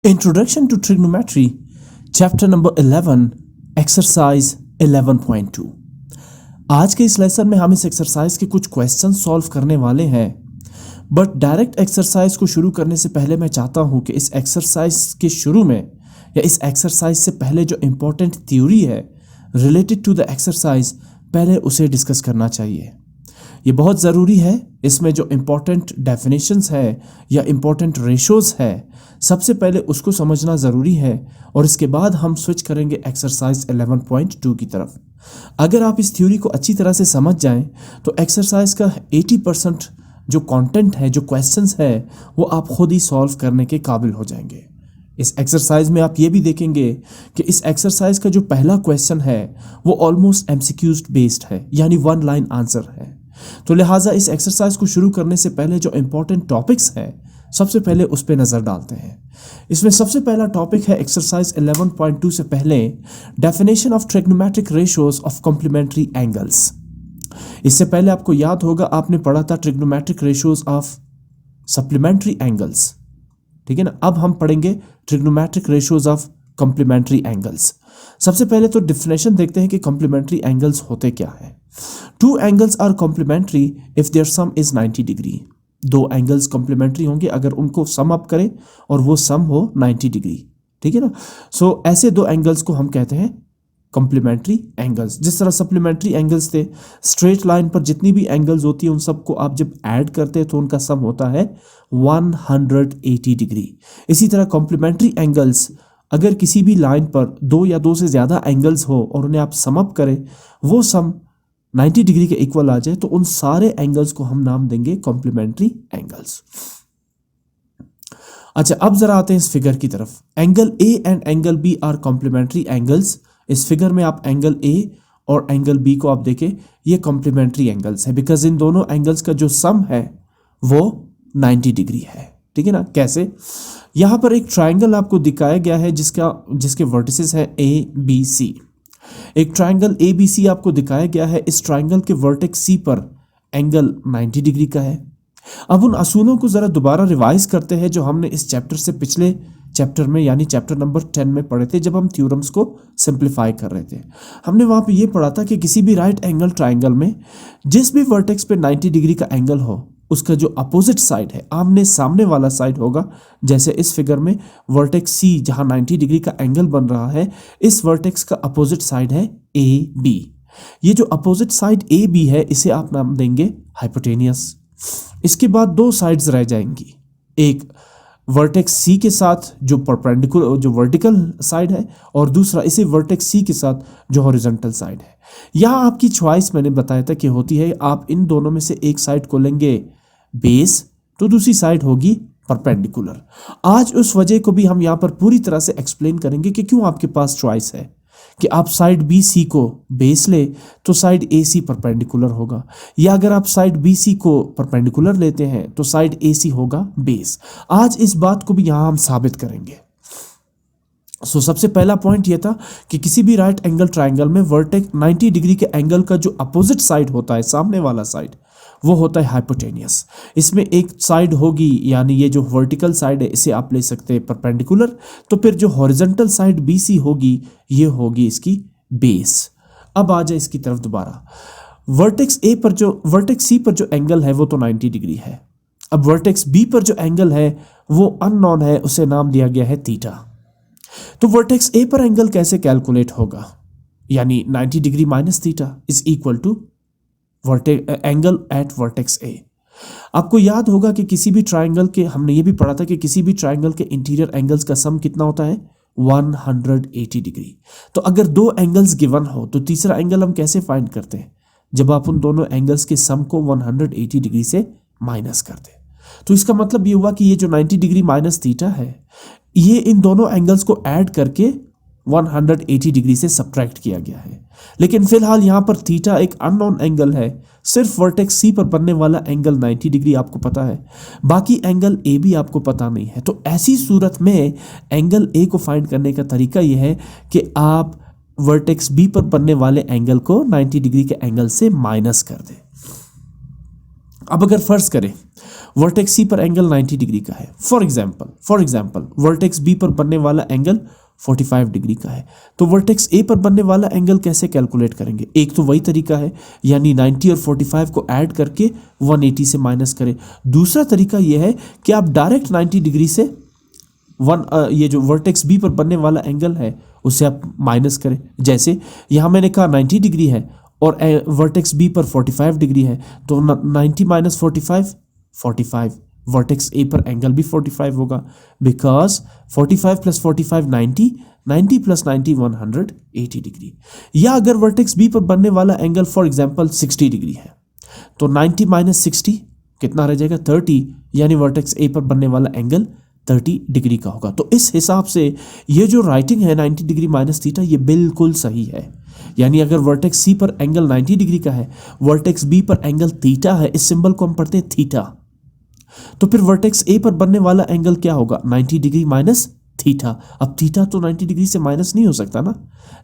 Introduction to Trigonometry, Chapter number 11, Exercise 11.2। आज के इस लेसन में हम इस एक्सरसाइज के कुछ क्वेश्चन सॉल्व करने वाले हैं। बट डायरेक्ट एक्सरसाइज को शुरू करने से पहले मैं चाहता हूं कि इस एक्सरसाइज के शुरू में या इस एक्सरसाइज से पहले जो इम्पोर्टेंट थ्योरी है रिलेटेड टू द एक्सरसाइज, पहले उसे डिस्कस करना चाहिए। ये बहुत ज़रूरी है। इसमें जो इम्पोर्टेंट डेफिनेशंस है या इम्पोर्टेंट रेशोज़ है, सबसे पहले उसको समझना ज़रूरी है और इसके बाद हम स्विच करेंगे एक्सरसाइज 11.2 की तरफ। अगर आप इस थ्योरी को अच्छी तरह से समझ जाएं तो एक्सरसाइज का 80% जो कंटेंट है, जो क्वेश्चंस है, वो आप खुद ही सॉल्व करने के काबिल हो जाएंगे। इस एक्सरसाइज में आप ये भी देखेंगे कि इस एक्सरसाइज का जो पहला क्वेश्चन है वो ऑलमोस्ट एमसीक्यूज बेस्ड है, यानी वन लाइन आंसर है। तो लिहाजा इस एक्सरसाइज को शुरू करने से पहले जो इंपॉर्टेंट टॉपिक्स हैं, सबसे पहले उस पर नज़र डालते हैं। इसमें सबसे पहला टॉपिक है एक्सरसाइज 11.2 से पहले definition of trigonometric ratios of complementary angles. इससे पहले आपको याद होगा, आपने पढ़ा था trigonometric ratios of supplementary angles, ठीक है ना। अब हम पढ़ेंगे trigonometric ratios of complementary angles. सबसे पहले तो डेफिनेशन देखते हैं कि कॉम्प्लीमेंट्री एंगल्स होते क्या है। Two angles are complementary if their sum is 90 degree. दो एंगल्स कॉम्प्लीमेंट्री होंगे अगर उनको सम अप करें और वो सम हो 90 डिग्री, ठीक है ना। सो ऐसे दो एंगल्स को हम कहते हैं कॉम्प्लीमेंट्री एंगल्स। जिस तरह सप्लीमेंट्री एंगल्स थे, स्ट्रेट लाइन पर जितनी भी एंगल्स होती है उन सबको आप जब ऐड करते हैं तो उनका सम होता है 180 डिग्री। इसी तरह कॉम्प्लीमेंट्री एंगल्स, अगर किसी भी लाइन पर दो या दो से ज़्यादा एंगल्स हो और उन्हें आप सम अप करें, वो सम 90 डिग्री के इक्वल आ जाए, तो उन सारे एंगल्स को हम नाम देंगे कॉम्प्लीमेंट्री एंगल्स। अच्छा, अब जरा आते हैं इस फिगर की तरफ। Angle A and angle B are complementary angles. इस फिगर में आप एंगल ए और एंगल बी को आप देखें, ये कॉम्प्लीमेंट्री एंगल्स है, बिकॉज इन दोनों एंगल्स का जो सम है वो 90 डिग्री है, ठीक है ना। कैसे? यहां पर एक ट्राइंगल आपको दिखाया गया है जिसके वर्टिसेस है ए बी सी। एक ट्राइंगल ए बी सी आपको दिखाया गया है। इस ट्राइंगल के वर्टेक्स सी पर एंगल 90 डिग्री का है। अब उन असूलों को जरा दोबारा रिवाइज करते हैं जो हमने इस चैप्टर से पिछले चैप्टर में, यानी चैप्टर नंबर 10 में पढ़े थे, जब हम थ्योरम्स को सिंप्लीफाई कर रहे थे। हमने वहां पे ये पढ़ा था कि किसी भी राइट एंगल ट्राइंगल में जिस भी वर्टेक्स पे 90 डिग्री का एंगल हो, उसका जो अपोजिट साइड है, आमने सामने वाला साइड होगा। जैसे इस फिगर में वर्टेक्स सी जहां 90 डिग्री का एंगल बन रहा है, इस वर्टेक्स का अपोजिट साइड है ए बी। ये जो अपोजिट साइड ए बी है, इसे आप नाम देंगे हाइपोटेनियस। इसके बाद दो साइड्स रह जाएंगी, एक वर्टेक्स सी के साथ जो परपेंडिकुलर, जो वर्टिकल साइड है, और दूसरा इसी वर्टेक्स सी के साथ जो हॉरिजॉन्टल साइड है। यहाँ आपकी चॉइस मैंने बताया था कि होती है, आप इन दोनों में से एक साइड को लेंगे बेस, तो दूसरी साइड होगी परपेंडिकुलर। आज उस वजह को भी हम यहाँ पर पूरी तरह से एक्सप्लेन करेंगे कि क्यों आपके पास चॉइस है कि आप साइड बी सी को बेस ले तो साइड ए सी परपेंडिकुलर होगा, या अगर आप साइड बी सी को परपेंडिकुलर लेते हैं तो साइड ए सी होगा बेस। आज इस बात को भी यहाँ हम साबित करेंगे। सबसे पहला पॉइंट यह था कि किसी भी राइट एंगल ट्राइंगल में वर्टेक्स 90 डिग्री के एंगल का जो अपोजिट साइड होता है, सामने वाला साइड, वो होता है हाइपोटेनियस। इसमें एक साइड होगी, यानी ये जो वर्टिकल साइड है इसे आप ले सकते हैं परपेंडिकुलर, तो फिर जो हॉरिजॉन्टल साइड बी सी होगी, ये होगी इसकी बेस। अब आ जाए इसकी तरफ दोबारा। वर्टेक्स सी पर जो एंगल है वो तो 90 डिग्री है। अब वर्टेक्स बी पर जो एंगल है वो अननोन है, उसे नाम दिया गया है थीटा। तो वर्टेक्स ए पर एंगल कैसे कैलकुलेट होगा, यानी 90 degree minus theta is equal to angle at vertex A. आपको याद होगा कि किसी भी ट्राइंगल के, हमने ये भी पढ़ा था कि किसी भी ट्राइंगल के इंटीरियर एंगल्स का सम कितना होता है, 180 डिग्री। तो अगर दो एंगल्स गिवन हो तो तीसरा एंगल हम कैसे फाइंड करते हैं, जब आप उन दोनों एंगल्स के सम को 180 डिग्री से माइनस करते हैं। तो इसका मतलब ये हुआ कि ये जो 90 डिग्री माइनस थीटा है, ये इन दोनों एंगल्स को ऐड करके 180 डिग्री से सब्ट्रैक्ट किया गया है। लेकिन फिलहाल यहाँ पर थीटा एक अननोन एंगल है। सिर्फ वर्टेक्स सी पर बनने वाला एंगल 90 डिग्री आपको पता है, बाकी एंगल ए भी आपको पता नहीं है। तो ऐसी सूरत में एंगल ए को फाइंड करने का तरीका यह है कि आप वर्टेक्स बी पर बनने वाले एंगल को 90 डिग्री के एंगल से माइनस कर दें। अब अगर फर्ज करें वर्टेक्स सी पर एंगल 90 डिग्री का है, फॉर एग्जांपल वर्टेक्स बी पर बनने वाला एंगल 45 डिग्री का है, तो वर्टेक्स ए पर बनने वाला एंगल कैसे कैलकुलेट करेंगे? एक तो वही तरीका है, यानी 90 और 45 को ऐड करके 180 से माइनस करें। दूसरा तरीका यह है कि आप डायरेक्ट 90 डिग्री से ये जो वर्टेक्स बी पर बनने वाला एंगल है उसे आप माइनस करें। जैसे यहाँ मैंने कहा 90 डिग्री है और वर्टेक्स बी पर 45 डिग्री है, तो 90 माइनस 45 वर्टेक्स ए पर एंगल भी 45 होगा, बिकॉज 45 प्लस 45 90 प्लस 90 180 डिग्री। या अगर वर्टेक्स बी पर बनने वाला एंगल फॉर एग्जांपल 60 डिग्री है, तो 90 माइनस 60 कितना रह जाएगा? 30, यानी वर्टेक्स ए पर बनने वाला एंगल 30 डिग्री का होगा। तो इस हिसाब से ये जो राइटिंग है 90 डिग्री माइनस थीटा, ये बिल्कुल सही है। यानी अगर वर्टेक्स सी पर एंगल 90 डिग्री का है, वर्टेक्स बी पर एंगल थीटा है, इस सिंबल को हम पढ़ते हैं थीटा, तो फिर वर्टेक्स ए पर बनने वाला एंगल क्या होगा? 90 डिग्री माइनस थीटा। अब थीटा तो 90 डिग्री से माइनस नहीं हो सकता ना।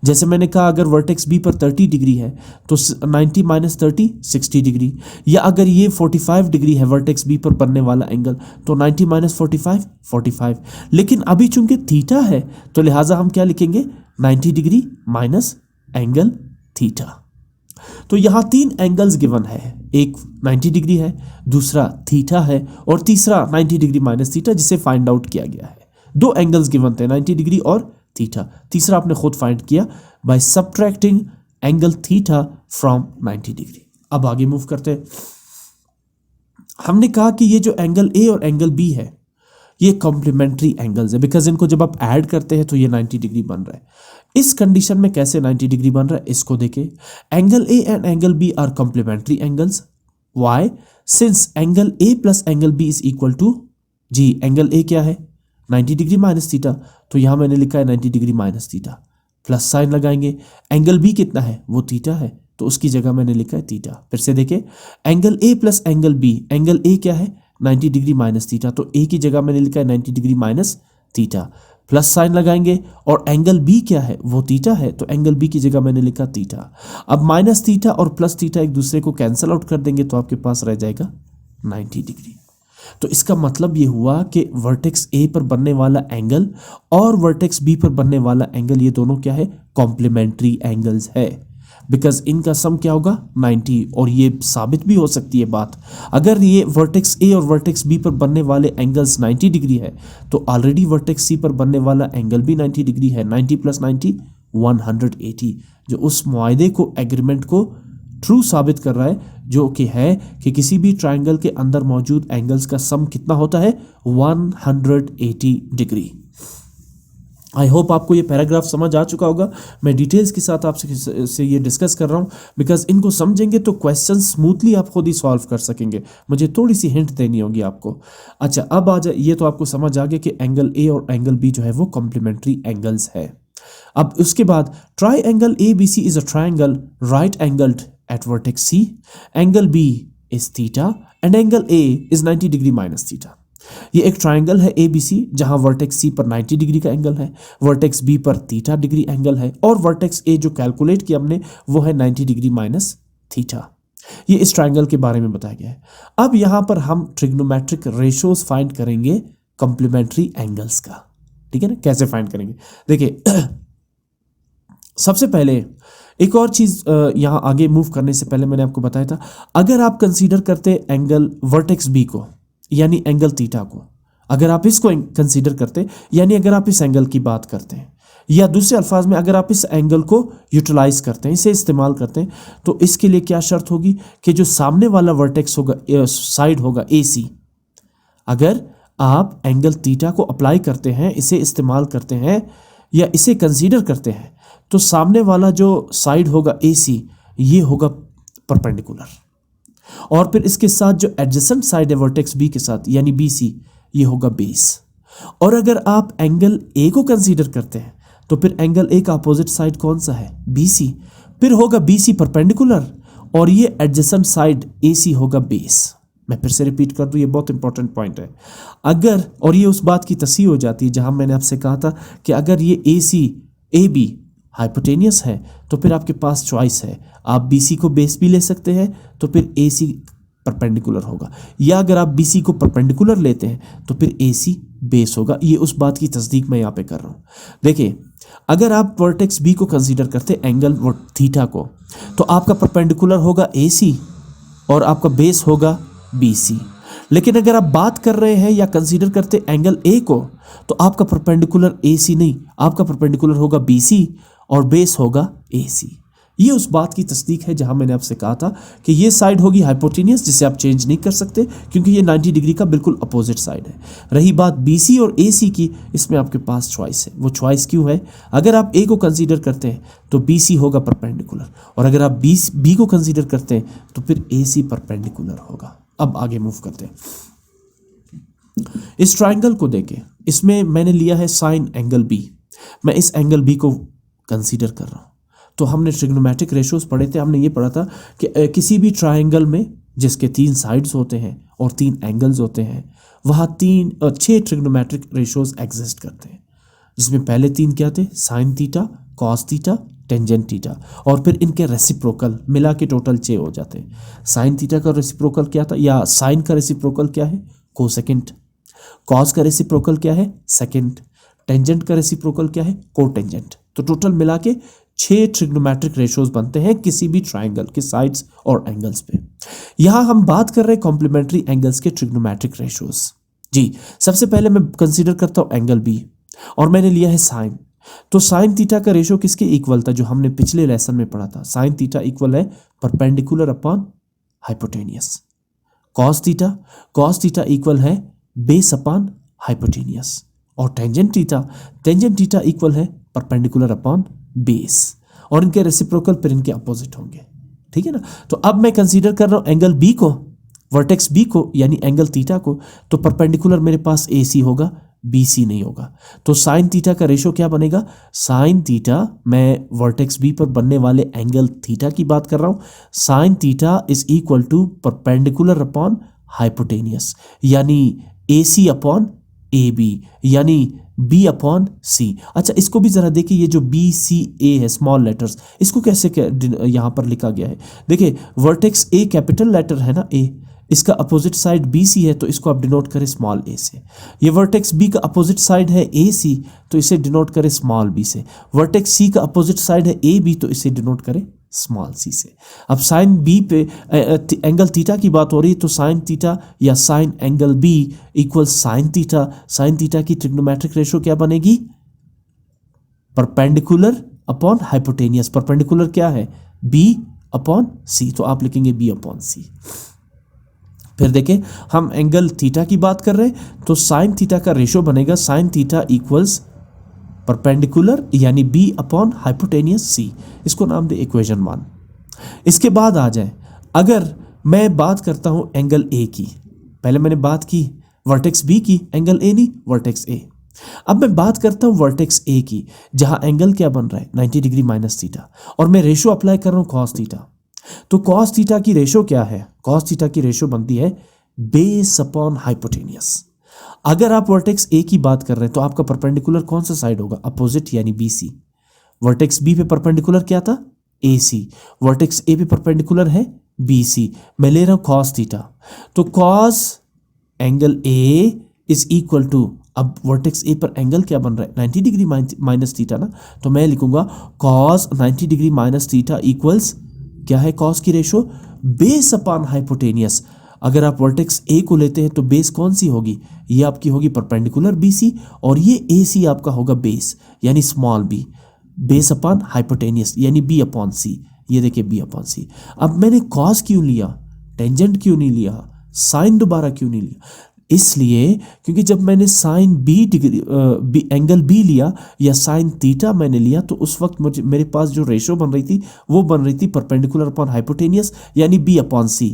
जैसे मैंने कहा अगर वर्टेक्स बी पर 30 डिग्री है तो 90 माइनस 30 60 डिग्री। या अगर ये 45 डिग्री है वर्टेक्स बी पर बनने वाला एंगल, तो 90 माइनस 45। लेकिन अभी चूंकि थीटा है तो लिहाजा हम क्या लिखेंगे? 90 डिग्री माइनस एंगल थीटा। तो यहां 3 एंगल्स गिवन है, एक 90 डिग्री है, दूसरा थीटा है और तीसरा 90 डिग्री माइनस थीटा, जिसे फाइंड आउट किया गया है। 2 एंगल्स गिवन थे, 90 डिग्री और थीटा। तीसरा आपने खुद फाइंड किया by subtracting angle theta from 90 degree. अब आगे मूव करते हैं। हमने कहा कि ये जो एंगल ए और एंगल बी है ये कॉम्प्लीमेंट्री एंगल्स है, बिकॉज इनको जब आप ऐड करते हैं तो ये 90 डिग्री बन रहा है। इस कंडीशन में कैसे 90 डिग्री बन रहा है इसको देखें। Angle A and angle B are complementary angles. Why? Since angle A plus angle B is equal to जी, एंगल ए क्या है? 90 डिग्री माइनस थीटा, तो यहां मैंने लिखा है 90 degree minus theta, plus sign लगाएंगे। एंगल बी कितना है? वो थीटा है, तो उसकी जगह मैंने लिखा है थीटा। फिर से देखें, angle A plus angle B, angle A क्या है? 90 डिग्री माइनस थीटा, तो ए की जगह मैंने लिखा है 90 degree minus theta, plus sign लगाएंगे। और एंगल बी क्या है? वो थीटा है, तो एंगल बी की जगह मैंने लिखा थीटा। अब माइनस थीटा और प्लस थीटा एक दूसरे को कैंसिल आउट कर देंगे तो आपके पास रह जाएगा 90 डिग्री। तो इसका मतलब ये हुआ कि वर्टेक्स ए पर बनने वाला एंगल और वर्टेक्स बी पर बनने वाला एंगल, ये दोनों क्या है? कॉम्प्लीमेंट्री एंगल्स है, बिकॉज इनका सम क्या होगा? 90। और ये साबित भी हो सकती है बात, अगर ये वर्टेक्स ए और वर्टेक्स बी पर बनने वाले एंगल्स 90 डिग्री है तो ऑलरेडी वर्टेक्स सी पर बनने वाला एंगल भी 90 डिग्री है। 90 प्लस 90 180, जो उस मुआहदे को, एग्रीमेंट को ट्रू साबित कर रहा है, जो कि है कि किसी भी ट्रायंगल के अंदर मौजूद एंगल्स का सम कितना होता है? 180 डिग्री। आई होप आपको ये पैराग्राफ समझ आ चुका होगा। मैं डिटेल्स के साथ आपसे ये डिस्कस कर रहा हूँ बिकॉज इनको समझेंगे तो क्वेश्चन स्मूथली आप खुद ही सॉल्व कर सकेंगे, मुझे थोड़ी सी हिंट देनी होगी आपको। अच्छा, अब आ जाए, ये तो आपको समझ आ गया कि एंगल ए और एंगल बी जो है वो कॉम्प्लीमेंट्री एंगल्स है। अब उसके बाद triangle A B C is a triangle right angled at vertex C, angle B is theta and angle A is 90 degree minus theta. ये एक ट्राइंगल है ABC जहां वर्टेक्स C पर 90 डिग्री का एंगल है, वर्टेक्स B पर theta degree angle है और वर्टेक्स A जो कैलकुलेट किया हमने वो है 90 डिग्री माइनस थीटा। ये इस ट्राइंगल के बारे में बताया गया है। अब यहां पर हम ट्रिग्नोमेट्रिक रेशियोज फाइंड करेंगे कॉम्प्लीमेंट्री एंगल्स का। ठीक है ना? कैसे फाइंड करेंगे? देखिए, सबसे पहले एक और चीज यहां आगे मूव करने से पहले मैंने आपको बताया था, अगर आप कंसीडर करते एंगल वर्टेक्स बी को यानी एंगल थीटा को, अगर आप इसको कंसीडर करते यानी अगर आप इस एंगल की बात करते हैं, या दूसरे अल्फाज में अगर आप इस एंगल को यूटिलाइज करते हैं, इसे इस्तेमाल करते हैं, तो इसके लिए क्या शर्त होगी कि जो सामने वाला वर्टेक्स होगा, साइड होगा AC, अगर आप एंगल थीटा को अप्लाई करते हैं, इसे इस्तेमाल करते हैं या इसे कंसीडर करते हैं, तो सामने वाला जो साइड होगा AC ये होगा परपेंडिकुलर, और फिर इसके साथ जो एडजेसेंट साइड है वर्टेक्स B के साथ यानी BC ये होगा बेस। और अगर आप एंगल A को कंसीडर करते हैं तो फिर एंगल A का अपोजिट साइड कौन सा है? BC, फिर होगा BC परपेंडिकुलर और ये एडजेसेंट साइड AC होगा बेस। मैं फिर से रिपीट कर दूं, ये बहुत इंपॉर्टेंट पॉइंट है। अगर, और ये उस बात की तस्हीह हो जाती है जहां मैंने आपसे कहा था कि अगर ये AC AB हाइपोटेनियस है तो फिर आपके पास चॉइस है, आप BC को बेस भी ले सकते हैं, तो फिर AC परपेंडिकुलर होगा, या अगर आप BC को परपेंडिकुलर लेते हैं तो फिर AC बेस होगा। ये उस बात की तस्दीक मैं यहाँ पे कर रहा हूँ। देखिए, अगर आप वर्टेक्स B को कंसीडर करते एंगल थीटा को, तो आपका परपेंडिकुलर होगा AC और आपका बेस होगा BC। लेकिन अगर आप बात कर रहे हैं या कंसीडर करते एंगल A को, तो आपका परपेंडिकुलर AC नहीं, आपका परपेंडिकुलर होगा BC और बेस होगा AC। ये उस बात की तस्दीक है जहां मैंने आपसे कहा था कि ये साइड होगी हाइपोटेनियस, जिसे आप चेंज नहीं कर सकते क्योंकि ये 90 डिग्री का बिल्कुल अपोजिट साइड है। रही बात BC और AC की, इसमें आपके पास चॉइस है। वो चॉइस क्यों है? अगर आप A को कंसीडर करते हैं तो BC होगा परपेंडिकुलर, और अगर आप B को कंसीडर करते हैं तो फिर AC परपेंडिकुलर होगा। अब आगे मूव करते हैं। इस ट्राइंगल को देखें, इसमें मैंने लिया है साइन एंगल B। मैं इस एंगल B को कंसीडर कर रहा हूं। तो हमने ट्रिग्नोमेट्रिक रेशियोज पढ़े थे, हमने ये पढ़ा था कि किसी भी ट्राइंगल में जिसके 3 साइड्स होते हैं और 3 एंगल्स होते हैं, वहाँ 6 ट्रिग्नोमेट्रिक रेशियोज एग्जिस्ट करते हैं, जिसमें पहले 3 क्या थे? Sine theta, cos theta, tangent theta, और फिर इनके रेसिप्रोकल मिला के टोटल 6 हो जाते हैं। साइन थीटा का रेसिप्रोकल क्या था, या साइन का रेसिप्रोकल क्या है? कोसेकेंट। कॉस का रेसिप्रोकल क्या है? सेकेंट। टेंजेंट का रेसिप्रोकल क्या है? कोटेंजेंट। तो टोटल मिला के 6 ट्रिग्नोमेट्रिक रेशियोज बनते हैं किसी भी ट्राइंगल के साइड्स और एंगल्स पे। यहां हम बात कर रहे हैं कॉम्प्लीमेंट्री एंगल्स के ट्रिग्नोमेट्रिक रेशियोज। जी, सबसे पहले मैं कंसीडर करता हूं एंगल B, और मैंने लिया है साइन। तो साइन थीटा का रेशियो किसके इक्वल था, जो हमने पिछले लेसन में पढ़ा था? साइन थीटा इक्वल है perpendicular upon hypotenuse. Cos theta equal है बेस अपॉन हाइपोटेनियस। और टेंजेंट थीटा इक्वल है परपेंडिकुलर अपॉन बेस, और इनके रेसिप्रोकल फिर इनके अपोजिट होंगे। ठीक है ना? तो अब मैं कंसीडर कर रहा हूं एंगल B को, वर्टेक्स B को, यानी एंगल थीटा को। तो परपेंडिकुलर मेरे पास AC होगा, BC नहीं होगा। तो साइन थीटा का रेशियो क्या बनेगा? साइन थीटा, मैं वर्टेक्स B पर बनने वाले एंगल थीटा की बात कर रहा हूं, sine theta is equal to perpendicular upon hypotenuse, यानी AC अपॉन AB, यानी B अपॉन C। अच्छा, इसको भी जरा देखिए, ये जो BCA है स्मॉल लेटर्स, इसको कैसे यहां पर लिखा गया है? देखिए, वर्टेक्स A कैपिटल लेटर है ना, A, इसका अपोजिट साइड BC है, तो इसको आप डिनोट करें स्मॉल a से। ये वर्टेक्स B का अपोजिट साइड है AC, तो इसे डिनोट करें स्मॉल b से। वर्टेक्स C का अपोजिट साइड है AB, तो इसे डिनोट करें स्मॉल c से। अब साइन B पे एंगल थीटा की बात हो रही है, तो साइन थीटा या sign angle B equal sine theta. Sign theta की ट्रिग्नोमेट्रिक रेशियो क्या बनेगी? Perpendicular upon hypotenuse. परपेंडिकुलर क्या है? B अपॉन C, तो आप लिखेंगे B अपॉन C। फिर देखें, हम एंगल थीटा की बात कर रहे हैं, तो साइन थीटा का रेशियो बनेगा साइन थीटा इक्वल्स परपेंडिकुलर यानी B अपॉन हाइपोटेनियस C। इसको नाम दे इक्वेशन 1। इसके बाद आ जाए, अगर मैं बात करता हूं एंगल A की, पहले मैंने बात की वर्टेक्स B की, एंगल A नहीं, वर्टेक्स A। अब मैं बात करता हूं वर्टेक्स A की, जहां एंगल क्या बन रहा है? 90 डिग्री माइनस थीटा, और मैं रेशियो अप्लाई कर रहा हूं कॉस थीटा। तो कॉस थीटा की रेशियो क्या है? कॉस थीटा की रेशियो बनती है बेस अपॉन हाइपोटेनियस। अगर आप वर्टेक्स A की बात कर रहे हैं, तो आपका परपेंडिकुलर कौन सा साइड होगा? अपोजिट, यानी BC। वर्टेक्स B पे परपेंडिकुलर क्या था? AC। वर्टेक्स A पे परपेंडिकुलर है BC। मैं ले रहा हूं कॉस थीटा, तो cos angle A is equal to, अब वर्टेक्स A पर एंगल क्या बन रहा है? 90 डिग्री माइनस थीटा ना, तो मैं लिखूंगा cos 90 degree minus theta equals क्या है? कॉस की रेशियो बेस अपॉन हाइपोटेनियस। अगर आप वर्टेक्स A को लेते हैं तो बेस कौन सी होगी? ये आपकी होगी परपेंडिकुलर BC, और ये AC आपका होगा बेस, यानी small b, base upon hypotenuse, यानी B अपॉन C। ये देखिए B अपॉन C। अब मैंने कॉस क्यों लिया? टेंजेंट क्यों नहीं लिया? साइन दोबारा क्यों नहीं लिया? इसलिए क्योंकि जब मैंने साइन एंगल B लिया या साइन थीटा मैंने लिया, तो उस वक्त मेरे पास जो रेशियो बन रही थी वो बन रही थी परपेंडिकुलर अपॉन हाइपोटेनियस, यानी B अपॉन C।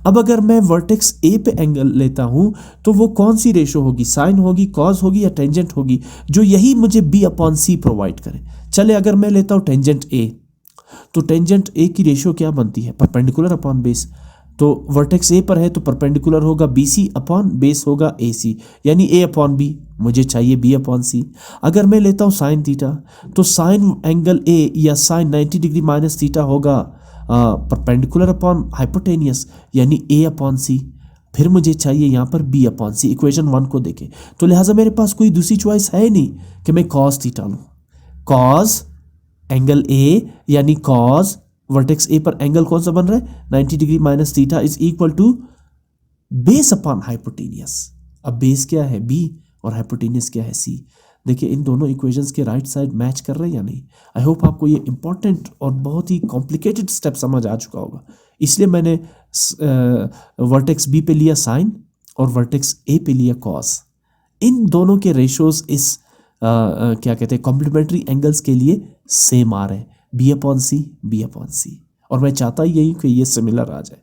अब अगर मैं वर्टेक्स A पे एंगल लेता हूं, तो वो कौन सी रेशियो होगी? साइन होगी, कॉस होगी, या टेंजेंट होगी, जो यही मुझे B अपॉन C प्रोवाइड करे। चले, अगर मैं लेता हूं टेंजेंट A, तो टेंजेंट A की रेशियो क्या बनती है? Perpendicular upon base. तो वर्टेक्स A पर है तो परपेंडिकुलर होगा BC अपॉन बेस होगा AC, यानी A अपॉन B। मुझे चाहिए B अपॉन C। अगर मैं लेता हूं साइन थीटा, तो साइन एंगल A या साइन 90 डिग्री माइनस थीटा होगा परपेंडिकुलर अपॉन हाइपोटेनियस यानी ए अपॉन सी, फिर मुझे चाहिए यहाँ पर बी अपॉन सी, इक्वेशन 1 को देखें तो लिहाजा मेरे पास कोई दूसरी चॉइस है ही नहीं कि मैं कॉस थीटा लूँ। कॉस एंगल ए यानी कॉस वर्टेक्स ए पर एंगल कौन सा बन रहा है 90 degree minus theta is equal to base upon hypotenuse. अब बेस क्या है बी और हाइपोटेनियस क्या है सी। देखिए इन दोनों इक्वेशंस के राइट साइड मैच कर रहे हैं या नहीं। आई होप आपको ये इंपॉर्टेंट और बहुत ही कॉम्प्लिकेटेड स्टेप समझ आ चुका होगा, इसलिए मैंने वर्टेक्स बी पे लिया साइन और वर्टेक्स ए पे लिया कॉस। इन दोनों के रेशोज इस क्या कहते हैं कॉम्प्लीमेंट्री एंगल्स के लिए सेम आ रहे हैं, बी अपॉन सी, और मैं चाहता ही यही कि ये सिमिलर आ जाए।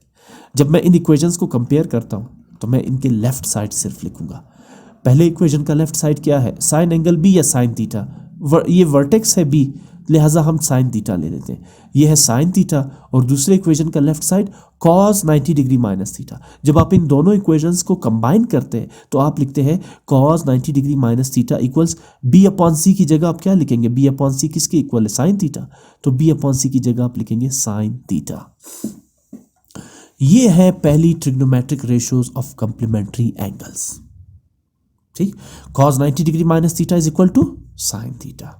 जब मैं इन इक्वेशंस को कंपेयर करता हूँ तो मैं इनके लेफ्ट साइड सिर्फ लिखूंगा। पहले इक्वेशन का लेफ्ट साइड क्या है साइन एंगल बी या साइन थीटा, ये वर्टेक्स है बी लिहाजा हम साइन थीटा ले लेते हैं, ये है साइन थीटा, और दूसरे इक्वेशन का left side cos 90 degree minus theta. जब आप इन दोनों इक्वेशंस को कंबाइन करते हैं तो आप लिखते हैं cos 90 degree minus theta equals B upon C की जगह आप क्या लिखेंगे, बी अपॉन सी किसके इक्वल है साइन थीटा, तो बी अपॉन सी की जगह आप लिखेंगे साइन थीटा। ये है पहली trigonometric ratios of complementary angles. ठीक, cos 90 degree minus theta is equal to sine theta.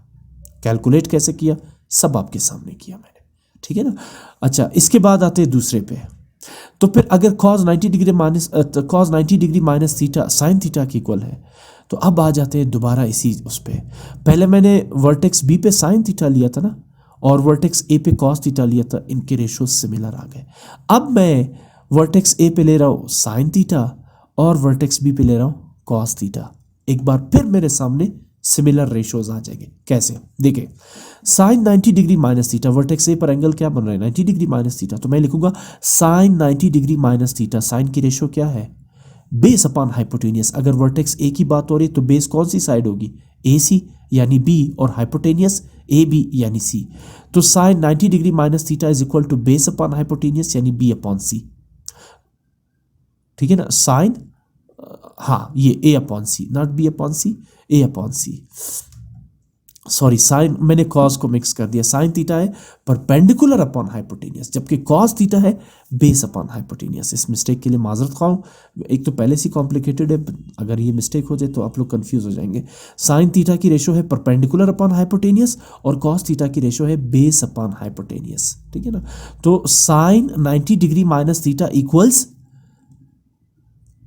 Calculate कैसे किया सब आपके सामने किया मैंने, ठीक है ना। अच्छा, इसके बाद आते हैं दूसरे पे। तो फिर अगर cos 90 degree minus theta sine theta के इक्वल है तो अब आ जाते हैं दोबारा इसी उस पे। पहले मैंने वर्टेक्स बी पे साइन थीटा लिया था ना और वर्टेक्स ए पे cos थीटा लिया था, इनके रेशो सिमिलर आ गए। अब मैं वर्टेक्स ए पे ले रहा हूँ साइन थीटा और वर्टेक्स बी पे ले रहा हूँ cos थीटा। एक बार फिर मेरे सामने सिमिलर रेशोज आ जाएंगे। कैसे देखिए, sine 90 degree minus theta, vertex A पर एंगल क्या बन रहा है 90 डिग्री माइनस थीटा, तो मैं लिखूंगा sine 90 degree minus theta. Sine की रेशो क्या है बेस अपॉन हाइपोटेनियस। अगर वर्टेक्स ए की बात हो रही है तो बेस कौन सी साइड होगी ए सी यानी बी, और हाइपोटेनियस ए बी यानी सी। तो sine 90 degree minus theta is equal to base upon hypotenuse यानी बी अपॉन सी, ठीक है ना। साइन हाँ ये A upon C, not B upon C, A upon C, sorry sine मैंने कॉस को मिक्स कर दिया। साइन थीटा है परपेंडिकुलर अपॉन हाइपोटेनियस जबकि कॉस थीटा है बेस अपॉन हाइपोटेनियस। इस मिस्टेक के लिए माजरत खाऊं, एक तो पहले से कॉम्प्लिकेटेड है, अगर ये मिस्टेक हो जाए तो आप लोग कंफ्यूज हो जाएंगे। साइन थीटा की रेशो है परपेंडिकुलर अपॉन हाइपोटेनियस और कॉस थीटा की रेशो है बेस अपॉन हाइपोटेनियस, ठीक है ना। तो sine 90 degree minus theta equals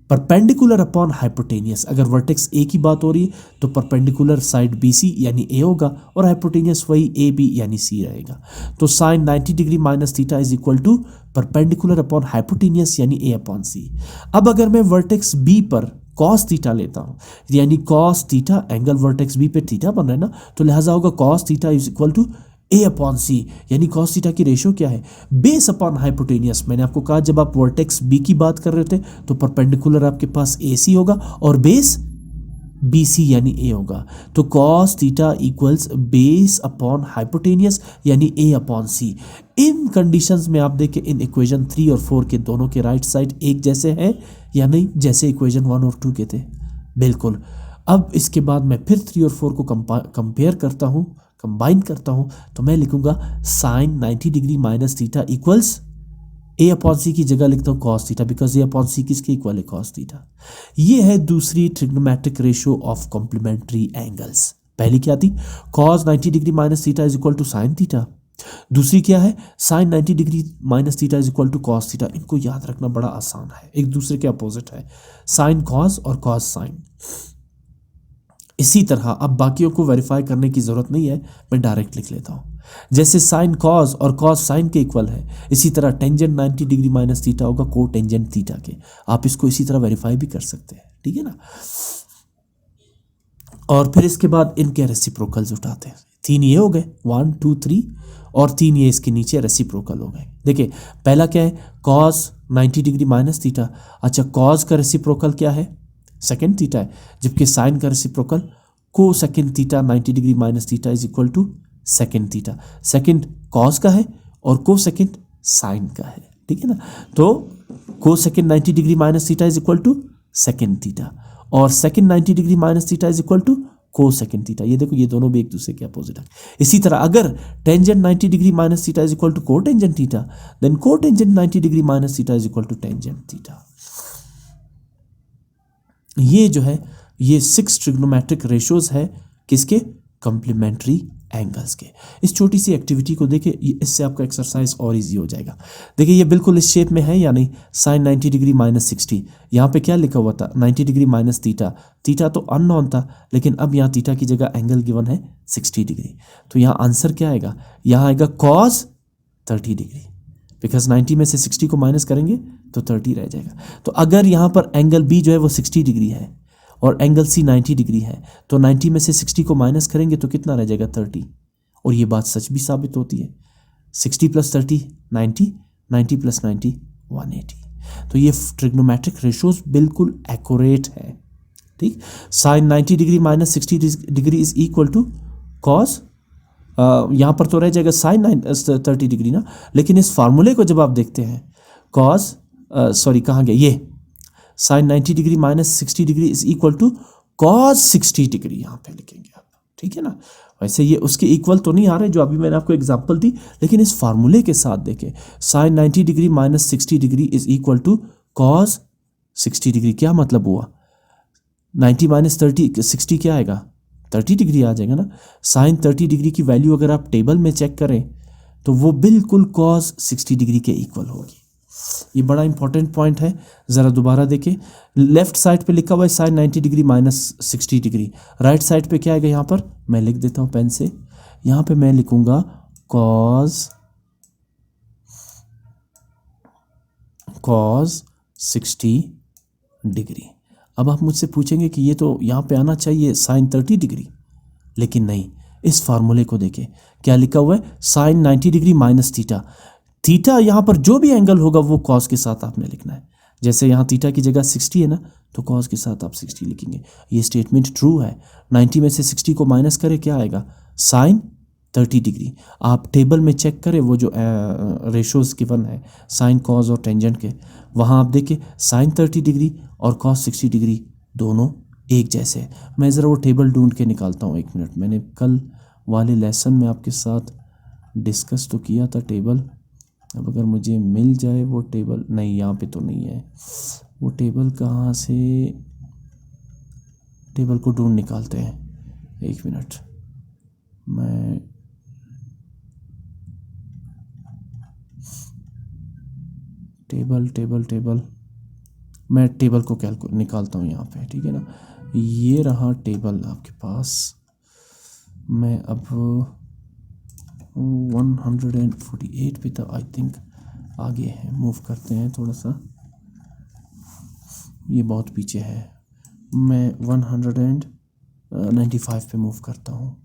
perpendicular upon hypotenuse. अगर वर्टेक्स ए की बात हो रही है तो परपेंडिकुलर साइड बी सी यानी ए होगा और हाइपोटेनियस वही ए बी यानी सी रहेगा। तो sine 90 degree minus theta is equal to perpendicular upon hypotenuse यानी ए अपॉन सी। अब अगर मैं वर्टेक्स बी पर कॉस थीटा लेता हूं यानी cos theta, angle vertex B पे थीटा बन रहा है ना, तो लिहाजा होगा cos theta is equal to A upon C, यानी कॉस थीटा की रेशो क्या है बेस अपॉन हाइपोटेनियस। मैंने आपको कहा जब आप वर्टेक्स बी की बात कर रहे थे तो परपेंडिकुलर आपके पास ए सी होगा और बेस बी सी यानी ए होगा। तो cos theta equals base upon hypotenuse यानी A upon C. In conditions में आप देखें इन इक्वेशन 3 और 4 के दोनों के राइट साइड एक जैसे हैं या नहीं, जैसे इक्वेशन 1 और 2 के थे बिल्कुल। अब इसके बाद मैं फिर 3 और 4 को कंपेयर करता हूँ, कंबाइन करता हूं, तो मैं लिखूंगा sine 90 degree minus theta equals A upon C की जगह लिखता हूं cos theta, because A upon C किसके इक्वल है कॉस थीटा। ये है दूसरी trigonometric ratio of complementary angles. पहली क्या थी cos 90 degree minus theta is equal to sine theta, दूसरी क्या है sine 90 degree minus theta is equal to cos theta. इनको याद रखना बड़ा आसान है, एक दूसरे के अपोजिट है, साइन कॉस और कॉस साइन। इसी तरह अब बाकियों को वेरीफाई करने की जरूरत नहीं है, मैं डायरेक्ट लिख लेता हूं। जैसे साइन कॉस और कॉस साइन के इक्वल है, इसी तरह टेंजेंट 90 डिग्री माइनस थीटा होगा को टेंजेंट थीटा के। आप इसको इसी तरह वेरीफाई भी कर सकते हैं, ठीक है ना। और फिर इसके बाद इनके रेसिप्रोकल्स उठाते हैं। 3 ये हो गए 1 2 3 और 3 ये इसके नीचे रेसिप्रोकल हो गए। देखिए पहला क्या है कॉस 90 डिग्री माइनस थीटा। अच्छा कॉस का रेसिप्रोकल क्या है सेकेंड थीटा है, जबकि साइन का reciprocal cosecant theta 90 degree minus theta is equal to secant theta. Secant cos का है और को सेकेंड साइन का है, ठीक है ना। तो cosecant 90 degree minus theta is equal to secant theta और secant 90 degree minus theta is equal to cosecant theta. ये देखो ये दोनों भी एक दूसरे के अपोजिट है। इसी तरह अगर tangent 90 degree minus theta is equal to cotangent theta, then cotangent 90 degree minus theta is equal to tangent theta. ये जो है ये 6 ट्रिग्नोमेट्रिक रेशियोज है किसके? कॉम्प्लीमेंट्री एंगल्स के। इस छोटी सी एक्टिविटी को देखिए, इससे आपका एक्सरसाइज और इजी हो जाएगा। देखिए ये बिल्कुल इस शेप में है या नहीं? साइन 90 डिग्री माइनस 60, यहाँ पे क्या लिखा हुआ था? 90 डिग्री माइनस थीटा। थीटा तो अननोन था, लेकिन अब यहाँ थीटा की जगह एंगल गिवन है 60 डिग्री। तो यहाँ आंसर क्या आएगा? यहाँ आएगा कॉस 30 डिग्री, बिकॉज 90 में से 60 को माइनस करेंगे तो 30 रह जाएगा। तो अगर यहाँ पर एंगल बी जो है वो 60 डिग्री है और एंगल सी 90 डिग्री है, तो 90 में से 60 को माइनस करेंगे तो कितना रह जाएगा? 30। और ये बात सच भी साबित होती है। 60 प्लस 30 90, 90 प्लस 90 180। तो ये ट्रिग्नोमेट्रिक रेशियोज बिल्कुल एक्यूरेट है। ठीक, sine 90 degree minus 60 degree is equal to cos, यहाँ पर तो रह जाएगा साइन 30 डिग्री ना, लेकिन इस फार्मूले को जब आप देखते हैं कॉस कहाँ गया ये, sine 90 degree minus 60 degree is equal to cos 60 degree, यहाँ पे लिखेंगे आप। ठीक है ना? वैसे ये उसके इक्वल तो नहीं आ रहे जो अभी मैंने आपको एग्जांपल दी, लेकिन इस फार्मूले के साथ देखें, sine 90 degree minus 60 degree is equal to cos 60 degree. क्या मतलब हुआ? 90 माइनस 60 क्या आएगा? 30 डिग्री आ जाएगा ना। साइन 30 डिग्री की वैल्यू अगर आप टेबल में चेक करें तो वो बिल्कुल कॉस 60 डिग्री के इक्वल होगी। ये बड़ा इंपॉर्टेंट पॉइंट है, ज़रा दोबारा देखें। लेफ्ट साइड पे लिखा हुआ है sine 90 degree minus 60 degree, right side पे क्या आएगा? यहाँ पर मैं लिख देता हूँ पेन से, यहाँ पे मैं लिखूंगा कॉस 60 डिग्री। अब आप मुझसे पूछेंगे कि ये तो यहाँ पे आना चाहिए साइन 30 डिग्री, लेकिन नहीं। इस फार्मूले को देखें, क्या लिखा हुआ है? Sine 90 degree minus theta. Theta यहाँ पर जो भी एंगल होगा वो कॉस के साथ आपने लिखना है। जैसे यहाँ थीटा की जगह 60 है ना, तो कॉस के साथ आप 60 लिखेंगे। ये स्टेटमेंट ट्रू है। 90 में से 60 को माइनस करें, क्या आएगा? Sine 30 degree. आप टेबल में चेक करें वो जो रेशोज गिवन है साइन कॉस और टेंजेंट के, वहाँ आप देखें साइन 30 डिग्री और कॉस 60 डिग्री दोनों एक जैसे हैं। मैं ज़रा वो टेबल ढूंढ के निकालता हूँ, 1 मिनट। मैंने कल वाले लेसन में आपके साथ डिस्कस तो किया था टेबल, अब अगर मुझे मिल जाए वो टेबल, नहीं यहाँ पे तो नहीं है वो टेबल। कहाँ से टेबल को ढूंढ निकालते हैं, 1 मिनट। मैं टेबल मैं टेबल को निकालता हूँ यहाँ पे। ठीक है ना? ये रहा टेबल आपके पास। मैं अब 148 पे तो आई थिंक आगे है, मूव करते हैं थोड़ा सा, ये बहुत पीछे है। मैं 195 पे मूव करता हूँ।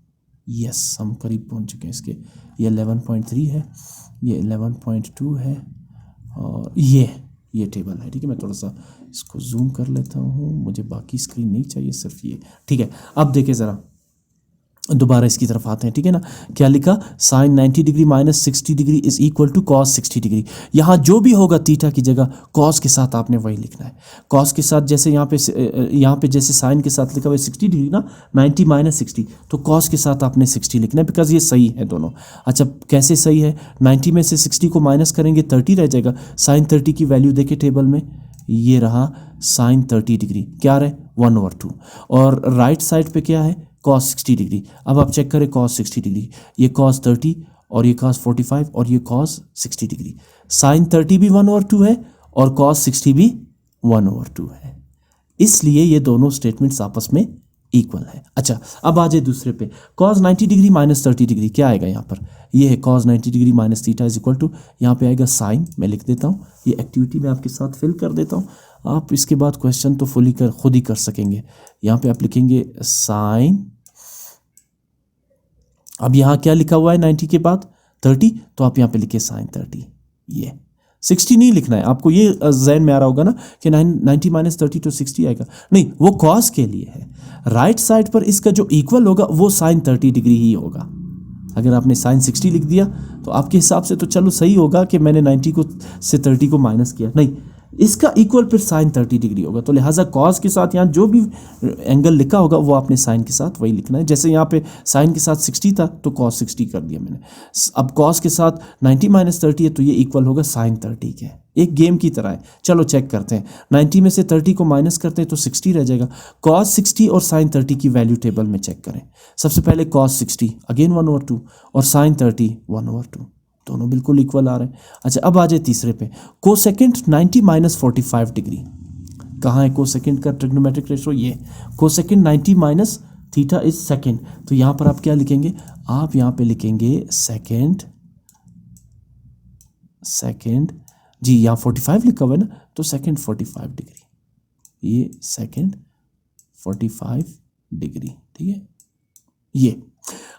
यस, हम करीब पहुँच चुके हैं इसके। ये 11.3 है, ये 11.2 है और ये टेबल है। ठीक है, मैं थोड़ा सा इसको जूम कर लेता हूँ, मुझे बाकी स्क्रीन नहीं चाहिए, सिर्फ ये। ठीक है, अब देखिए ज़रा दोबारा इसकी तरफ आते हैं। ठीक है ना? क्या लिखा? Sine 90 degree minus 60 degree is equal to cos 60 degree. यहाँ जो भी होगा थीटा की जगह कॉस के साथ आपने वही लिखना है। कॉस के साथ जैसे यहाँ पे जैसे साइन के साथ लिखा हुआ है 60 डिग्री ना, 90 माइनस 60, तो कॉस के साथ आपने 60 लिखना है, बिकॉज ये सही है दोनों। अच्छा, कैसे सही है? 90 में से 60 को माइनस करेंगे 30 रह जाएगा। साइन 30 की वैल्यू देखे टेबल में, ये रहा साइन 30 डिग्री, क्या रहे? 1/2। और राइट साइड पे क्या है? Cos 60 degree. अब आप चेक करें कॉस 60 डिग्री, ये कॉस 30 और ये कॉस 45 और ये कॉस 60 डिग्री। साइन 30 भी 1/2 है और कॉस 60 भी 1/2 है, इसलिए ये दोनों स्टेटमेंट्स आपस में इक्वल है। अच्छा, अब आ जाए दूसरे पे। कॉस 90 डिग्री माइनस 30 डिग्री, क्या आएगा यहाँ पर? ये है cos 90 degree minus theta is equal to, यहाँ पे आएगा साइन। मैं लिख देता हूँ, ये एक्टिविटी मैं आपके साथ फिल कर देता हूँ। आप इसके बाद क्वेश्चन तो खुद ही कर सकेंगे। यहाँ पे आप लिखेंगे साइन, अब यहाँ क्या लिखा हुआ है 90 के बाद 30, तो आप यहाँ पे लिखिए साइन 30। ये 60 नहीं लिखना है आपको, ये ज़हन में आ रहा होगा ना कि 90 माइनस 30 तो 60 आएगा, नहीं, वो कॉस के लिए है। राइट साइड पर इसका जो इक्वल होगा वो साइन 30 डिग्री ही होगा। अगर आपने साइन 60 लिख दिया तो आपके हिसाब से तो चलो सही होगा कि मैंने 90 को से 30 को माइनस किया, नहीं, इसका इक्वल फिर साइन 30 डिग्री होगा। तो लिहाजा कॉस के साथ यहाँ जो भी एंगल लिखा होगा वो आपने साइन के साथ वही लिखना है। जैसे यहाँ पे साइन के साथ 60 था तो कॉस 60 कर दिया मैंने। अब कॉस के साथ 90 माइनस 30 है तो ये इक्वल होगा साइन 30 के। एक गेम की तरह है। चलो चेक करते हैं, 90 में से 30 को माइनस करते हैं तो 60 रह जाएगा। कॉस 60 और साइन 30 की वैल्यू टेबल में चेक करें। सबसे पहले कॉस 60 अगेन 1/2 और साइन 30 1/2, दोनों बिल्कुल इक्वल आ रहे हैं। अच्छा अब आ जाए तीसरे पे, कोसेकेंड 90 माइनस 45 डिग्री। कहाँ है कोसेकेंड का ट्रिग्नोमेट्रिक रेशो? ये cosecant 90 minus theta is second. तो यहाँ पर आप क्या लिखेंगे? आप यहाँ पे लिखेंगे सेकेंड जी, यहाँ 45 लिखा हुआ है ना, तो सेकेंड 45 डिग्री, ये सेकेंड 45 डिग्री, ठीक है। ये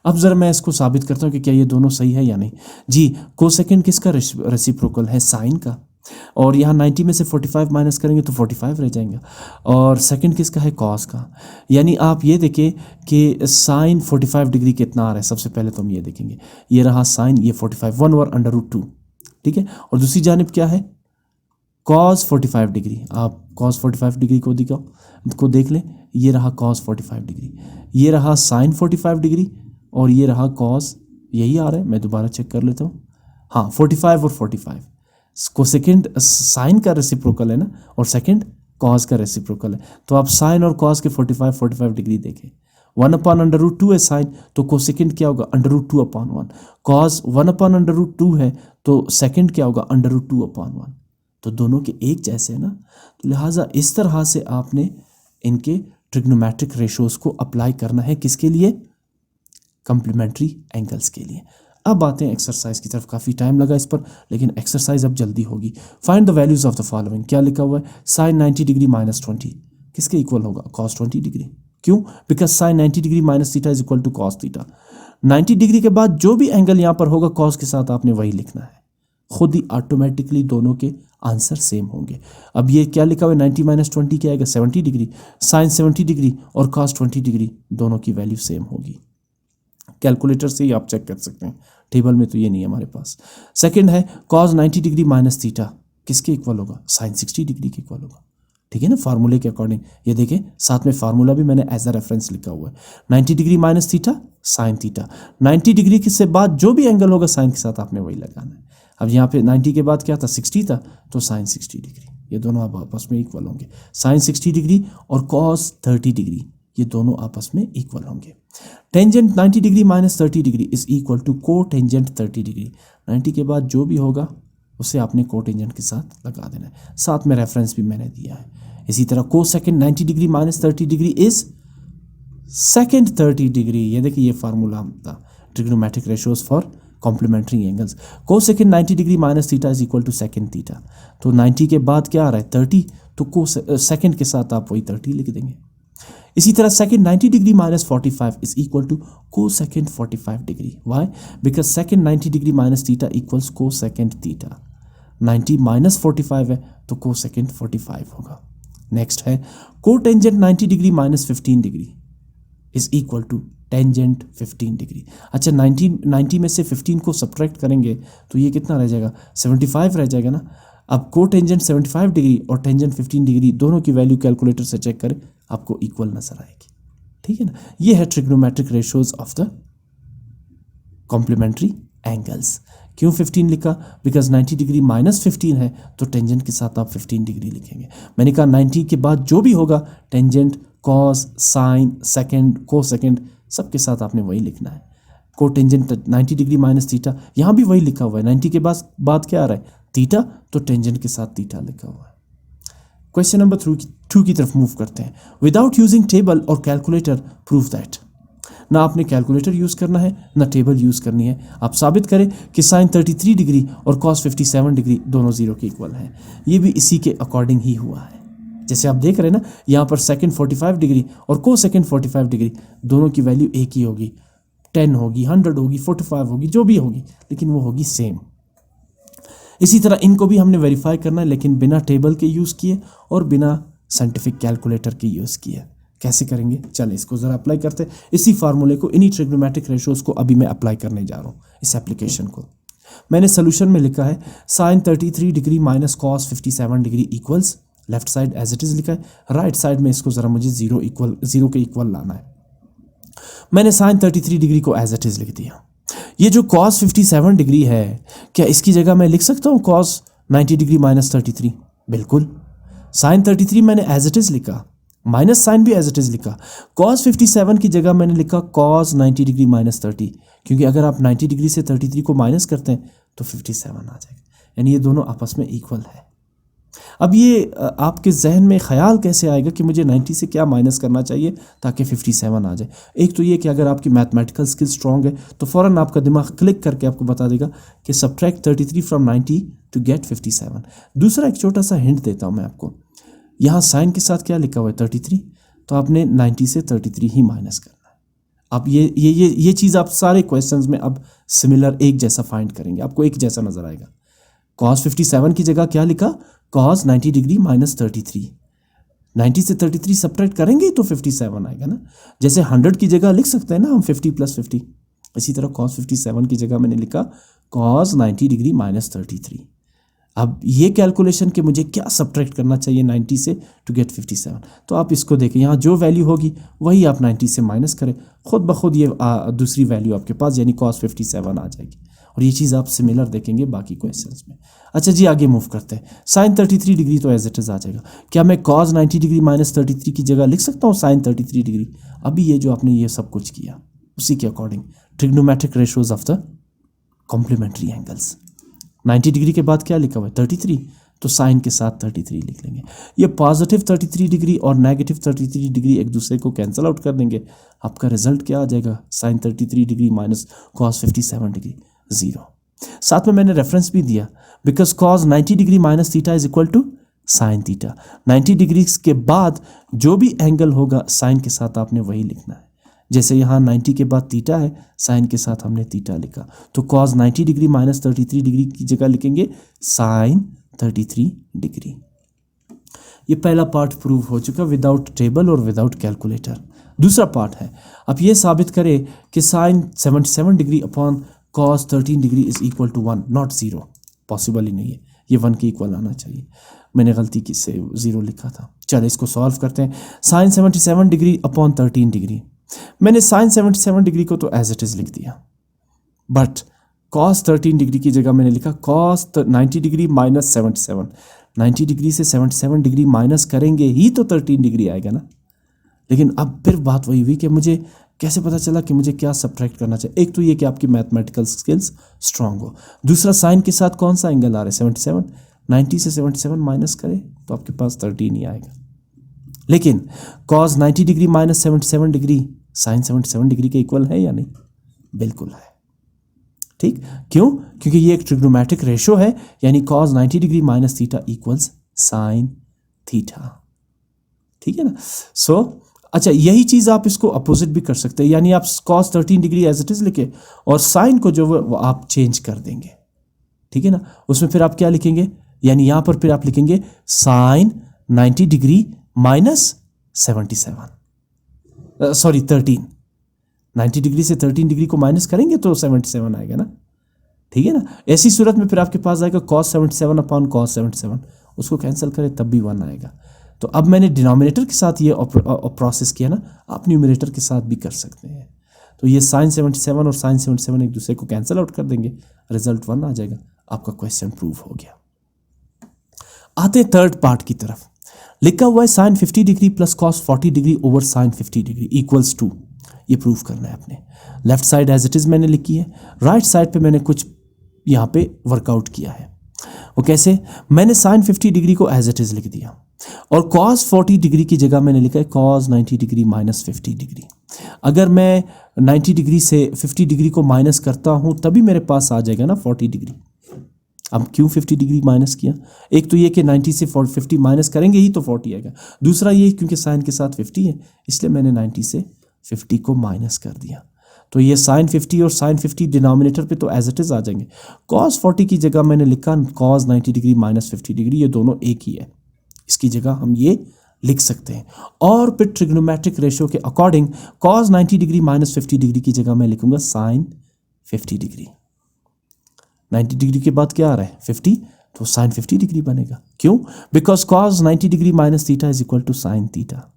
अब जरा मैं इसको साबित करता हूँ कि क्या ये दोनों सही है या नहीं। जी, कोसेकेंड किसका रेसिप्रोकल है? साइन का। और यहाँ 90 में से 45 माइनस करेंगे तो 45 रह जाएंगे। और सेकंड किसका है? कॉस का। यानी आप ये देखें कि साइन 45 डिग्री कितना आ रहा है। सबसे पहले तो हम ये देखेंगे, ये रहा साइन, ये 45 1/√2, ठीक है। और दूसरी जानिब क्या है? Cos 45 degree. आप कॉस 45 डिग्री को देख लें, ये रहा कॉस 45 डिग्री, ये रहा साइन 45 डिग्री और ये रहा कॉस, यही आ रहा है। मैं दोबारा चेक कर लेता हूँ, हाँ 45 और 45 को सेकेंड साइन का रेसिप्रोकल है ना, और सेकेंड कॉस का रेसिप्रोकल है। तो आप साइन और कॉस के 45 डिग्री देखें। 1/√2 है साइन, तो कोसेकेंड क्या होगा? √2/1। कॉस 1/√2 है तो सेकेंड क्या होगा? √2/1। तो दोनों के एक जैसे हैं ना, तो लिहाजा इस तरह से आपने इनके ट्रिग्नोमेट्रिक रेशोज़ को अप्लाई करना है। किसके लिए? कॉम्प्लीमेंट्री एंगल्स के लिए। अब आते हैं एक्सरसाइज की तरफ। काफ़ी टाइम लगा इस पर, लेकिन एक्सरसाइज अब जल्दी होगी। Find the values of the following. क्या लिखा हुआ है? साइन 90 डिग्री माइनस 20 किसके इक्वल होगा? Cos 20 degree. क्यों? Because sine 90 degree minus theta is equal to cos theta. 90 degree के बाद जो भी एंगल यहाँ पर होगा कॉस के साथ आपने वही लिखना है। खुद ही ऑटोमेटिकली दोनों के आंसर सेम होंगे। अब ये क्या लिखा हुआ है? 90 माइनस 20 क्या आएगा? 70 डिग्री। साइन 70 डिग्री और कॉस 20 डिग्री, दोनों की वैल्यू सेम होगी। कैलकुलेटर से ही आप चेक कर सकते हैं, टेबल में तो ये नहीं है हमारे पास। सेकंड है कॉस 90 डिग्री माइनस थीटा किसके इक्वल होगा? साइन 60 डिग्री के इक्वल होगा, ठीक है ना, फार्मूले के अकॉर्डिंग। ये देखें साथ में फार्मूला भी मैंने एज अ रेफरेंस लिखा हुआ है। 90 degree minus theta sign theta. 90 degree के बाद जो भी एंगल होगा साइन के साथ आपने वही लगाना है। अब यहाँ पे 90 के बाद क्या था? 60 था, तो साइन 60 डिग्री, ये दोनों अब आपस में इक्वल होंगे। साइन 60 डिग्री और कॉस 30 डिग्री, ये दोनों आपस में इक्वल होंगे। Tangent 90 degree minus 30 degree is equal to cotangent 30 degree. 90 के बाद जो भी होगा उसे आपने को टेंजेंट के साथ लगा देना है। साथ में रेफरेंस भी मैंने दिया है। इसी तरह cosecant 90 degree minus 30 degree is secant 30 degree. ये देखिए ये फार्मूला था, trigonometric ratios for complementary angles. Cosecant 90 degree minus theta is equal to secant theta. तो 90 के बाद क्या आ रहा है? 30, तो को सेकेंड के साथ आप वही 30 लिख देंगे। इसी तरह secant 90 degree minus 45 is equal to cosecant 45 degree. Why? Because secant 90 degree minus theta equals cosecant theta. 90 minus 45 है तो को सेकेंड 45 होगा। नेक्स्ट है cotangent 90 degree minus 15 degree is equal to tangent 15 degree. अच्छा 90 में से 15 को subtract करेंगे तो ये कितना रह जाएगा? 75 रह जाएगा ना। अब को टेंजेंट 75 डिग्री और टेंजेंट 15 डिग्री दोनों की वैल्यू कैलकुलेटर से चेक करें, आपको इक्वल नजर आएगी, ठीक है ना। ये है trigonometric ratios of the complementary angles. क्यों 15 लिखा? बिकॉज 90 डिग्री माइनस 15 है तो टेंजेंट के साथ आप 15 डिग्री लिखेंगे। मैंने कहा 90 के बाद जो भी होगा टेंजेंट, कॉस, साइन, सेकेंड, को सेकेंड, सबके साथ आपने वही लिखना है। Cotangent 90 degree minus theta, यहाँ भी वही लिखा हुआ है। 90 के बाद क्या आ रहा है? थीटा, तो टेंजेंट के साथ थीटा लिखा हुआ है। क्वेश्चन नंबर 2 की तरफ मूव करते हैं। विदाउट यूजिंग टेबल और कैलकुलेटर प्रूव दैट। ना आपने कैलकुलेटर यूज़ करना है ना टेबल यूज़ करनी है। आप साबित करें कि साइन 33 डिग्री और कॉस 57 डिग्री दोनों जीरो के इक्वल हैं। ये भी इसी के अकॉर्डिंग ही हुआ है। जैसे आप देख रहे हैं ना, यहाँ पर सेकंड 45 डिग्री और को सेकंड 45 डिग्री, दोनों की वैल्यू एक ही होगी। 10 होगी, 100 होगी, 45 होगी, जो भी होगी, लेकिन वो होगी सेम। इसी तरह इनको भी हमने वेरीफाई करना है, लेकिन बिना टेबल के यूज़ किए और बिना साइंटिफिक कैलकुलेटर के यूज़ किए। कैसे करेंगे? चलिए इसको ज़रा अप्लाई करते हैं। इसी फार्मूले को, इन्हीं ट्रिग्नोमेट्रिक रेशियोज़ को अभी मैं अप्लाई करने जा रहा हूँ, इस एप्लीकेशन को। मैंने सोल्यूशन में लिखा है sine 33 degree minus cos 57 degree equals, left side as it is लिखा है, राइट साइड में इसको ज़रा मुझे जीरो के इक्वल लाना है। मैंने साइन 33 डिग्री को एज इट इज लिख दिया। ये जो कॉस 57 डिग्री है, क्या इसकी जगह मैं लिख सकता हूँ कॉस 90 डिग्री माइनस 33? बिल्कुल। साइन 33 मैंने एज इट इज लिखा, माइनस साइन भी एज इट इज लिखा। कॉस 57 की जगह मैंने लिखा कॉस 90 डिग्री माइनस 30, क्योंकि अगर आप 90 डिग्री से 33 को माइनस करते हैं तो 57 आ जाएगा, यानी ये दोनों आपस में इक्वल है। अब ये आपके जहन में ख्याल कैसे आएगा कि मुझे 90 से क्या माइनस करना चाहिए ताकि 57 आ जाए? एक तो ये कि अगर आपकी मैथमेटिकल स्किल स्ट्रॉन्ग है तो फ़ौरन आपका दिमाग क्लिक करके आपको बता देगा कि सब्ट्रैक्ट 33 फ्रॉम 90 टू गेट 57। दूसरा एक छोटा सा हिंट देता हूँ मैं आपको, यहाँ साइन के साथ क्या लिखा हुआ है 33, तो आपने 90 से 33 ही माइनस करना है। अब ये चीज़ आप सारे क्वेश्चंस में अब सिमिलर एक जैसा फाइंड करेंगे, आपको एक जैसा नजर आएगा। कॉस 57 की जगह क्या लिखा, कॉस 90 डिग्री माइनस 33। 90 से 33 सब्ट्रैक्ट करेंगे तो 57 आएगा ना। जैसे 100 की जगह लिख सकते हैं ना हम 50 प्लस 50, इसी तरह कॉस 57 की जगह मैंने लिखा कॉस 90 डिग्री माइनस 33। अब ये कैलकुलेशन कि मुझे क्या सब्ट्रैक्ट करना चाहिए 90 से टू गेट 57, तो आप इसको देखें, यहाँ जो वैल्यू होगी वही आप 90 से माइनस करें, खुद ब खुद ये दूसरी वैल्यू आपके पास यानी कॉस 57 आ जाएगी। और ये चीज़ आप सिमिलर देखेंगे बाकी क्वेश्चंस में। अच्छा जी, आगे मूव करते हैं। साइन 33 डिग्री तो एज इट इज आ जाएगा। क्या मैं कॉस 90 डिग्री माइनस 33 की जगह लिख सकता हूँ साइन 33 डिग्री? अभी ये जो आपने ये सब कुछ किया उसी के according trigonometric ratios of the complementary angles. 90 degree के बाद क्या लिखा हुआ है 33, तो साइन के साथ 33 लिख लेंगे। ये पॉजिटिव 33 डिग्री और नेगेटिव 33 डिग्री एक दूसरे को कैंसिल आउट कर देंगे। आपका रिजल्ट क्या आ जाएगा, sine 33 degree minus cos 57 degree, 0। साथ में मैंने रेफरेंस भी दिया, because cos 90 degree minus theta is equal to sine theta. 90 degree के बाद जो भी एंगल होगा साइन के साथ आपने वही लिखना है। जैसे यहाँ 90 के बाद थीटा है, साइन के साथ हमने थीटा लिखा, तो कॉस 90 डिग्री माइनस 33 डिग्री की जगह लिखेंगे साइन 33 डिग्री। ये पहला पार्ट प्रूव हो चुका विदाउट टेबल और विदाउट कैलकुलेटर। दूसरा पार्ट है, अब ये साबित करें कि sine 77 degree upon cos 13 degree is equal to 1, not 0। Possible ही नहीं है, ये 1 के इक्वल आना चाहिए, मैंने गलती से 0 लिखा था। चलो इसको सॉल्व करते हैं। साइन 77 डिग्री अपॉन 13 डिग्री, मैंने साइन 77 डिग्री को तो एज इट इज लिख दिया, बट कॉस 13 डिग्री की जगह मैंने लिखा कॉस 90 डिग्री माइनस 77। 90 डिग्री से 77 डिग्री माइनस करेंगे ही तो 13 डिग्री आएगा ना। लेकिन अब फिर बात वही हुई कि मुझे कैसे पता चला कि मुझे क्या सब्ट्रैक्ट करना चाहिए। एक तो ये कि आपकी मैथमेटिकल स्किल्स स्ट्रांग हो, दूसरा साइन के साथ कौन सा एंगल आ रहा है 77, 90 से 77 माइनस करें तो आपके पास 13 ही आएगा। लेकिन cos 90 degree minus 77 degree sine 77 degree के इक्वल है या नहीं? बिल्कुल है। ठीक, क्यों? क्योंकि ये एक ट्रिग्नोमेट्रिक रेशो है, यानी cos 90 degree minus theta equals sign theta. ठीक है ना। सो अच्छा, यही चीज़ आप इसको अपोजिट भी कर सकते हैं, यानी आप cos 13 degree as it is लिखे और साइन को जो वो आप चेंज कर देंगे। ठीक है ना, उसमें फिर आप क्या लिखेंगे, यानी यहां पर फिर आप लिखेंगे sine 90 degree minus 77, sorry 13। 90 degree से 13 डिग्री को माइनस करेंगे तो 77 आएगा ना। ठीक है ना। ऐसी सूरत में फिर आपके पास आएगा कॉस 77 अपॉन कॉस 77, उसको कैंसिल करें तब भी 1 आएगा। तो अब मैंने डिनोमिनेटर के साथ ये प्रोसेस किया ना, आप न्यूमरेटर के साथ भी कर सकते हैं। तो ये साइन 77 और साइन 77 एक दूसरे को कैंसिल आउट कर देंगे, रिजल्ट 1 आ जाएगा, आपका क्वेश्चन प्रूव हो गया। आते हैं थर्ड पार्ट की तरफ। लिखा हुआ है sine 50 degree plus cos 40 degree over sine 50 degree equals to, ये प्रूव करना है आपने। Left side as it is मैंने लिखी है, राइट साइड पे मैंने कुछ यहाँ पे वर्कआउट किया है। वो कैसे, मैंने साइन 50 डिग्री को एज इट इज लिख दिया और कॉस 40 डिग्री की जगह मैंने लिखा है कॉस 90 डिग्री माइनस 50 डिग्री। अगर मैं 90 डिग्री से 50 डिग्री को माइनस करता हूँ तभी मेरे पास आ जाएगा ना 40 डिग्री। अब क्यों 50 डिग्री माइनस किया, एक तो ये कि 90 से 50 माइनस करेंगे ही तो 40 आएगा, दूसरा ये क्योंकि साइन के साथ 50 है इसलिए मैंने 90 से 50 को माइनस कर दिया। तो ये साइन 50 और साइन 50 डिनोमिनेटर पे तो एज इट इज आ जाएंगे। कॉस 40 की जगह मैंने लिखा कॉस 90 डिग्री माइनस 50 डिग्री, ये दोनों एक ही है, इसकी जगह हम ये लिख सकते हैं। और फिर ट्रिग्नोमेट्रिक रेशियो के according cos 90 degree minus 50 degree की जगह मैं लिखूंगा साइन 50 डिग्री। 90 डिग्री के बाद क्या आ रहा है 50, तो साइन 50 डिग्री बनेगा। क्यों? Because cos 90 degree minus theta is equal to sine theta.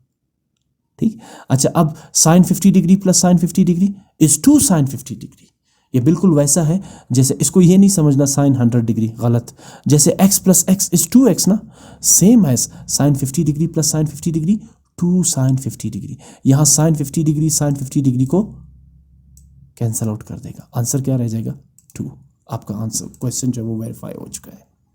ठीक। अच्छा, अब sine 50 degree plus sine 50 degree is two sine 50 degree. ये बिल्कुल वैसा है जैसे, इसको ये नहीं समझना साइन 100 डिग्री, गलत। जैसे x plus x is 2x ना, same as sine 50 degree plus sine 50 degree two sine 50 degree. यहाँ साइन 50 डिग्री साइन 50 डिग्री को कैंसल आउट कर देगा, आंसर क्या रह जाएगा 2। आपका आंसर क्वेश्चन जो है वो वेरीफाई हो चुका है।